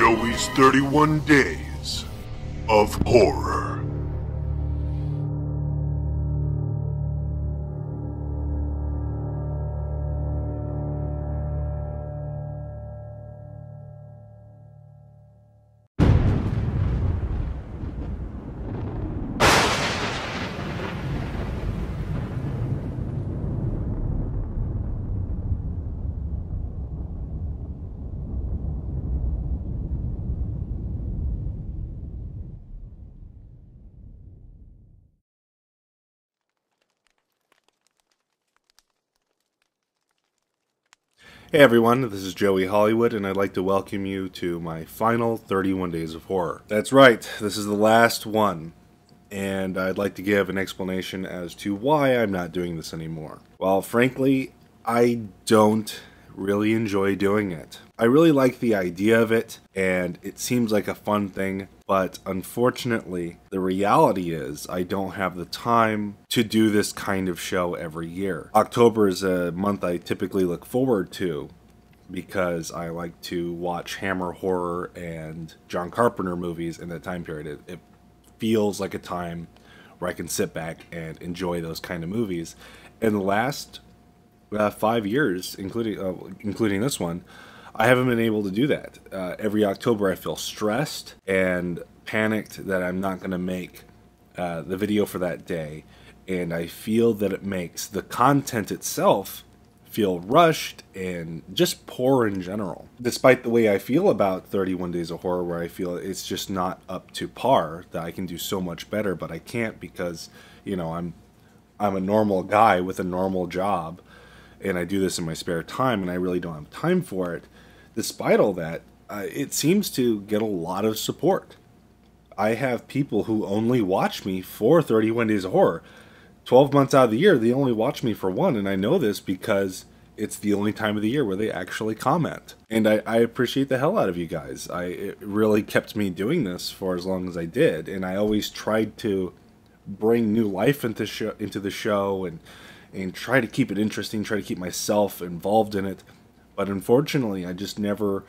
Joey's 31 Days of Horror. Hey everyone, this is Joey Hollywood, and I'd like to welcome you to my final 31 Days of Horror. That's right, this is the last one, and I'd like to give an explanation as to why I'm not doing this anymore. Well, frankly, I don't really enjoy doing it. I really like the idea of it, and it seems like a fun thing, but unfortunately, the reality is I don't have the time to do this kind of show every year. October is a month I typically look forward to because I like to watch Hammer horror and John Carpenter movies in that time period. It feels like a time where I can sit back and enjoy those kind of movies. In the last 5 years, including this one, I haven't been able to do that. Every October I feel stressed and panicked that I'm not going to make the video for that day, and I feel that it makes the content itself feel rushed and just poor in general. Despite the way I feel about 31 Days of Horror, where I feel it's just not up to par, that I can do so much better, but I can't because, you know, I'm a normal guy with a normal job, and I do this in my spare time, and I really don't have time for it. Despite all that, it seems to get a lot of support. I have people who only watch me for 31 Days of Horror. 12 months out of the year, they only watch me for one, and I know this because it's the only time of the year where they actually comment. And I appreciate the hell out of you guys. It really kept me doing this for as long as I did, and I always tried to bring new life into the show and try to keep it interesting, try to keep myself involved in it. But unfortunately, I just never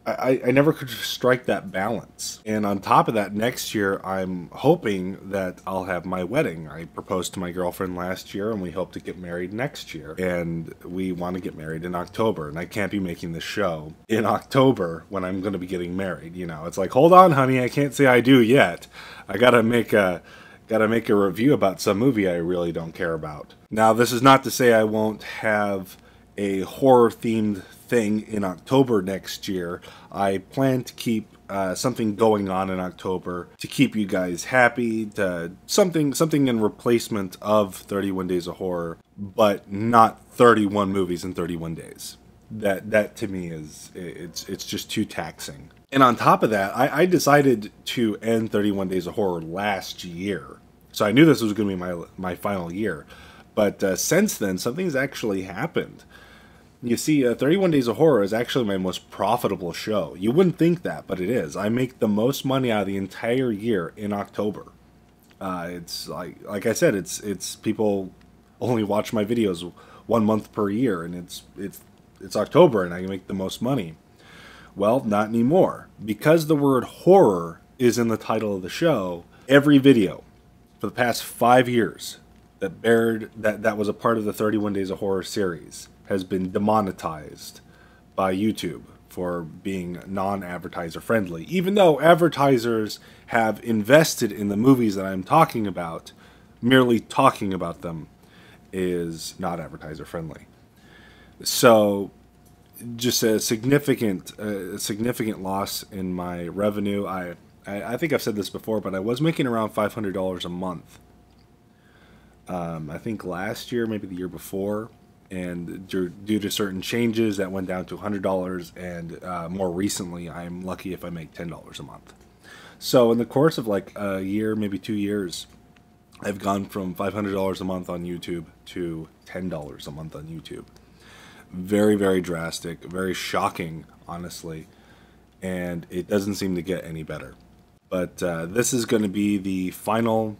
could strike that balance. And on top of that, next year, I'm hoping that I'll have my wedding. I proposed to my girlfriend last year, and we hope to get married next year. And we want to get married in October, and I can't be making the show in October when I'm going to be getting married. You know, it's like, hold on, honey, I can't say I do yet. I gotta make a review about some movie I really don't care about. Now, this is not to say I won't have a horror-themed thing in October next year. I plan to keep something going on in October to keep you guys happy, something in replacement of 31 Days of Horror, but not 31 movies in 31 days. That to me it's just too taxing. And on top of that, I decided to end 31 Days of Horror last year. So I knew this was going to be my final year. But since then, something's actually happened. You see, 31 Days of Horror is actually my most profitable show. You wouldn't think that, but it is. I make the most money out of the entire year in October. It's like I said, it's people only watch my videos 1 month per year, and it's October, and I make the most money. Well, not anymore. Because the word horror is in the title of the show, every video for the past 5 years that was a part of the 31 Days of Horror series has been demonetized by YouTube for being non-advertiser friendly. Even though advertisers have invested in the movies that I'm talking about, merely talking about them is not advertiser friendly. So just a significant loss in my revenue. I think I've said this before, but I was making around $500 a month. I think last year, maybe the year before, and due to certain changes, that went down to $100, and more recently, I'm lucky if I make $10 a month. So in the course of like a year, maybe 2 years, I've gone from $500 a month on YouTube to $10 a month on YouTube. Very, very drastic, very shocking, honestly, and it doesn't seem to get any better. But this is going to be the final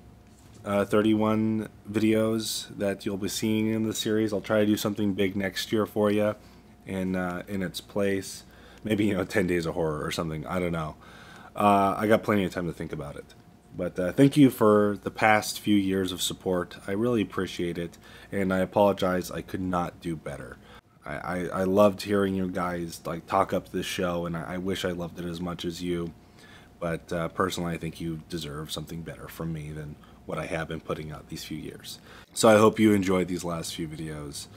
31 videos that you'll be seeing in the series. I'll try to do something big next year for you in its place. Maybe, 10 days of horror or something. I don't know. I got plenty of time to think about it. But thank you for the past few years of support. I really appreciate it, and I apologize I could not do better. I loved hearing you guys talk up this show, and I wish I loved it as much as you. But personally, I think you deserve something better from me than what I have been putting out these few years. So I hope you enjoyed these last few videos,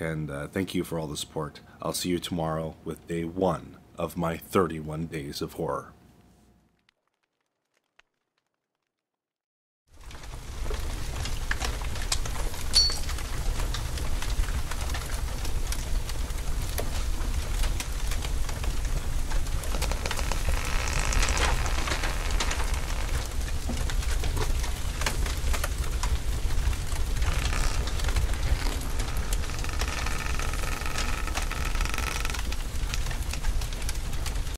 and thank you for all the support. I'll see you tomorrow with day 1 of my 31 days of horror.